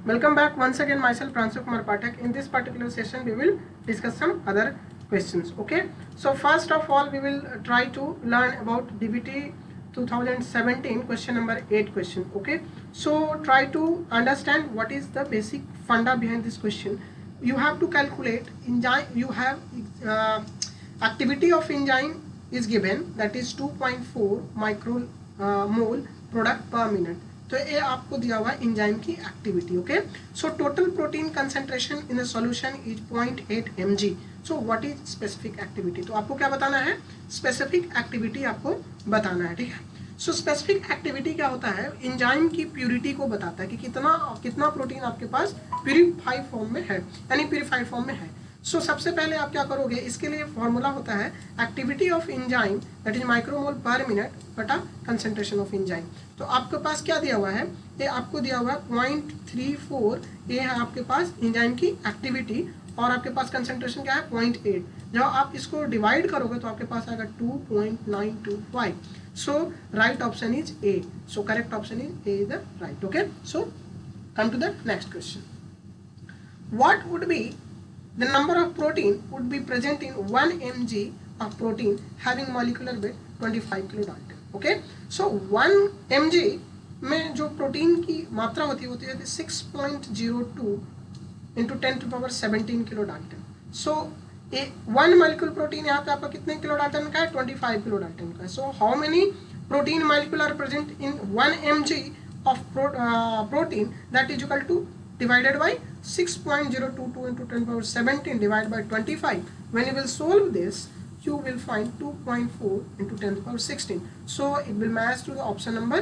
Welcome back once again. Myself Pransu Kumar Pathak. In this particular session, we will discuss some other questions. Okay. So first of all, we will try to learn about DBT 2017 question number 8 question. Okay. So try to understand what is the basic funda behind this question. You have to calculate enzyme. You have activity of enzyme is given, that is 2.4 micromole product per minute. तो ये आपको दिया हुआ है enzyme की activity. Okay. So total protein concentration in the solution is 0.8 mg. So what is specific activity. तो आपको क्या बताना है, स्पेसिफिक एक्टिविटी आपको बताना है. ठीक है. सो स्पेसिफिक एक्टिविटी क्या होता है, एंजाइम की प्यूरिटी को बताता है कि कितना प्रोटीन आपके पास प्यूरिफाइड फॉर्म में है, यानी प्यूरिफाइड फॉर्म में है. सो सबसे पहले आप क्या करोगे, इसके लिए फॉर्मूला होता है activity of enzyme that is micromole per minute बटा कंसंट्रेशन ऑफ एंजाइम. तो आपके पास क्या दिया हुआ है, ये आपको दिया हुआ है 0.34. ये है आपके पास एंजाइम की एक्टिविटी और आपके पास कंसंट्रेशन क्या है 0.8. जब आप इसको डिवाइड करोगे तो आपके पास आएगा 2.925. So right option is A. So correct option is A is the right. Okay. So come to the next question. What would be the number of protein would be present in 1 mg of protein having molecular weight 25 kilodalton. Okay. So 1 mg में जो protein की मात्रा होती है 6.02 into 10 to power 17 kilo dalton. So 1 molecule protein यहाँ पे आपका कितने किलो डाल्टन का है, 25 किलो डाल्टन का है. So how many protein molecule are present in 1 mg of protein, that is equal to divided by 6.022 into 10 power 17 divided by 25. When you will solve this, you will find 2.4 into 10 power 16. So it will match to the option number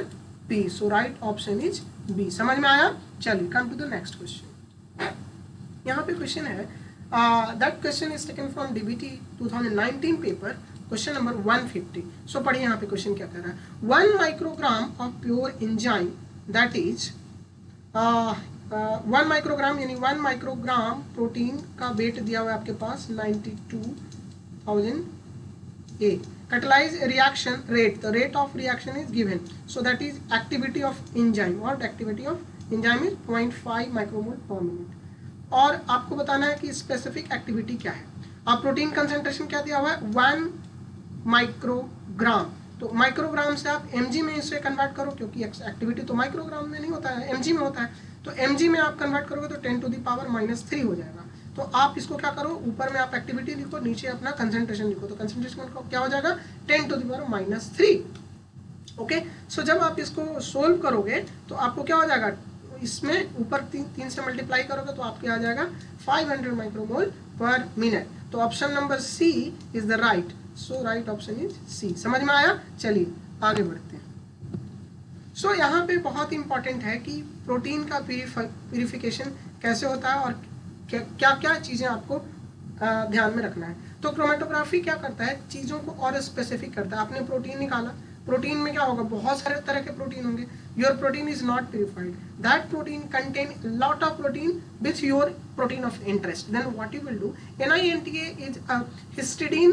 B. So right option is B. समझ में आया. चलिए come to the next question. यहाँ पे question है, that question is taken from DBT 2019 paper, question number 150. So पढ़िए यहाँ पे question क्या कह रहा है. 1 microgram of pure enzyme, that is 1 microgram यानी 1 माइक्रोग्राम प्रोटीन का वेट दिया हुआ है आपके पास 92,000 A. Catalyse reaction rate, the rate of reaction is given. So that is activity of enzyme. What activity of enzyme is 0.5 micromole per minute. और आपको बताना है कि स्पेसिफिक एक्टिविटी क्या है. अब प्रोटीन कंसंट्रेशन क्या दिया हुआ है, 1 माइक्रोग्राम. तो माइक्रोग्राम से आप mg में इसे कन्वर्ट करो, क्योंकि एक्टिविटी तो माइक्रोग्राम में नहीं होता है, mg में होता है. तो mg में आप कन्वर्ट करोगे तो 10 टू द पावर -3 हो जाएगा. तो आप इसको क्या करो, ऊपर में आप एक्टिविटी लिखो, नीचे अपना कंसंट्रेशन लिखो. तो कंसंट्रेशन क्या हो जाएगा 10 टू द पावर -3. ओके. सो जब आप इसको सोल्व करोगे तो आपको क्या हो जाएगा, इसमें ऊपर 3 से मल्टीप्लाई करोगे तो आपके आ जाएगा 500 माइक्रोमोल पर मिनट. तो option number C is the right. So right option is C. समझ में आया. चलिए आगे बढ़ते हैं. सो यहाँ पे बहुत इंपॉर्टेंट है कि प्रोटीन का प्यूरिफिकेशन कैसे होता है और क्या क्या चीज़ें आपको ध्यान में रखना है. तो क्रोमेटोग्राफी क्या करता है, चीज़ों को और स्पेसिफिक करता है. आपने प्रोटीन निकाला, प्रोटीन में क्या होगा, बहुत सारे तरह के प्रोटीन होंगे. Your protein is not purified, that protein contain lot of protein with your protein of interest. Then what you will do, NINTA is a histidine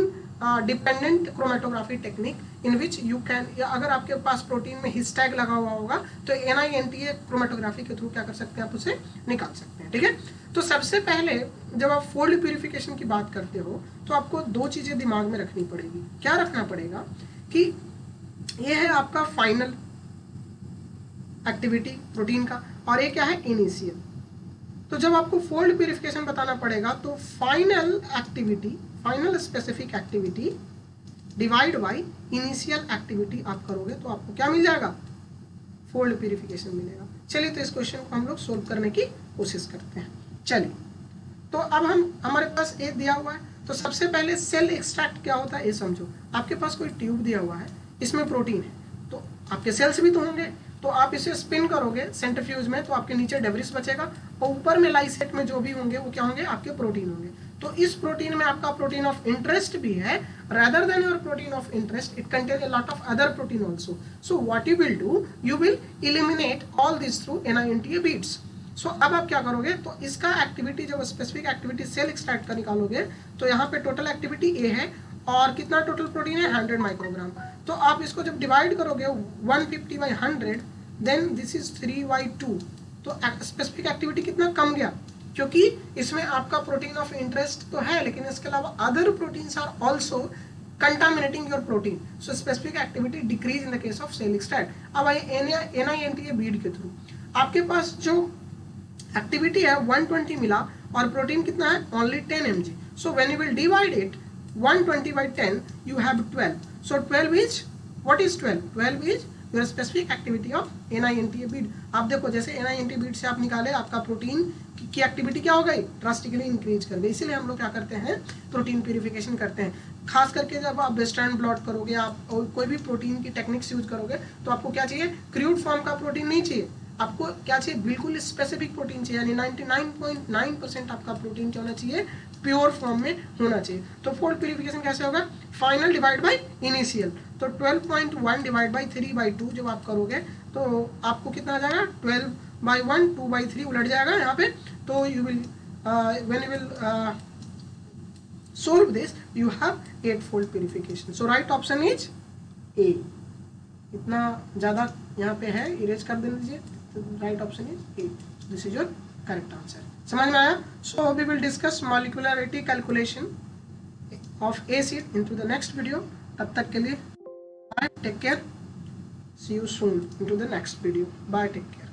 dependent chromatography technique in which you can, अगर आपके पास protein में हिस्टैग लगा हुआ होगा तो NINTA chromatography के through क्या कर सकते हैं, आप उसे निकाल सकते हैं. ठीक है. तो सबसे पहले जब आप फोल्ड प्यूरिफिकेशन की बात करते हो तो आपको 2 चीजें दिमाग में रखनी पड़ेगी. क्या रखना पड़ेगा कि ये है आपका फाइनल एक्टिविटी प्रोटीन का और ये क्या है इनिशियल. तो जब आपको फोल्ड प्यूरिफिकेशन बताना पड़ेगा तो final activity, final specific activity divide by initial activity आप करोगे तो आपको क्या मिल जाएगा, फोल्ड प्यूरिफिकेशन मिलेगा. चलिए तो इस क्वेश्चन को हम लोग सोल्व करने की कोशिश करते हैं. चलिए तो अब हमारे पास ए दिया हुआ है. तो सबसे पहले सेल एक्सट्रैक्ट क्या होता है ये समझो. आपके पास कोई ट्यूब दिया हुआ है, इसमें प्रोटीन है, तो आपके सेल्स भी तो होंगे. तो आप इसे स्पिन करोगे सेंट्रीफ्यूज में तो आपके नीचे डेब्रिस बचेगा और ऊपर में लाइसेट में जो भी होंगे वो क्या होंगे, आपके प्रोटीन होंगे. तो इस प्रोटीन में आपका प्रोटीन ऑफ इंटरेस्ट भी है. rather than your protein of interest, it contains a lot of other protein also. So what you will do, you will eliminate all this through NINTA beads. So अब आप क्या करोगे, तो इसका activity जब specific activity cell extract का निकालोगे तो यहाँ पे टोटल एक्टिविटी ए है और कितना टोटल प्रोटीन है 100 माइक्रोग्राम. तो आप इसको जब डिवाइड करोगे 150 by 100, देन दिस इज 3/2. तो स्पेसिफिक एक्टिविटी कितना कम गया, क्योंकि इसमें आपका प्रोटीन ऑफ इंटरेस्ट तो है, लेकिन इसके अलावा other proteins are also contaminating your protein, so specific activity decrease in the case of सेलिक्स्टैट। अब आइए NINTA बीड के थ्रू, आपके पास जो एक्टिविटी है 120 मिला और प्रोटीन कितना है only 10 mg, so when you will divide it 120 by 10 you have 12, so 12 is what is 12 is your specific activity of NINTA bead। आप देखो जैसे NINTA bead से आप निकाले, आपका प्रोटीन की एक्टिविटी क्या हो गई, ड्रास्टिकली इंक्रीज कर गई। इसीलिए हम लोग क्या करते हैं, प्रोटीन प्यूरिफिकेशन करते हैं। खास करके जब आप वेस्टर्न ब्लॉट करोगे, आप कोई भी प्रोटीन की टेक्निक्स यूज करोगे, तो आपको क्या चाहिए, क्रूड फॉर्म का प्रोटीन नहीं चाहिए, आपको क्या चाहिए, बिल्कुल स्पेसिफिक प्रोटीन चाहिए, यानी 99.9% आपका प्रोटीन क्या होना चाहिए, प्योर फॉर्म में होना चाहिए। तो फोल्ड प्यूरिफिकेशन कैसे होगा, फाइनल डिवाइड बाय इनिशियल, तो 12.1 डिवाइड बाय 3/2 जब आप करोगे तो आपको कितना आ जाएगा, 12/1 2/3 उलट जाएगा यहाँ पे। तो you will when you will solve this you have 8-fold purification, so right option is A। इतना ज़्यादा यहाँ पे है, इरेज कर दे दीजिए, right option is A, this is your correct answer. समझ में आया? So we will discuss molecularity calculation of acid into the next video. तब तक के लिए bye, take care, see you soon into the next video, bye, take care.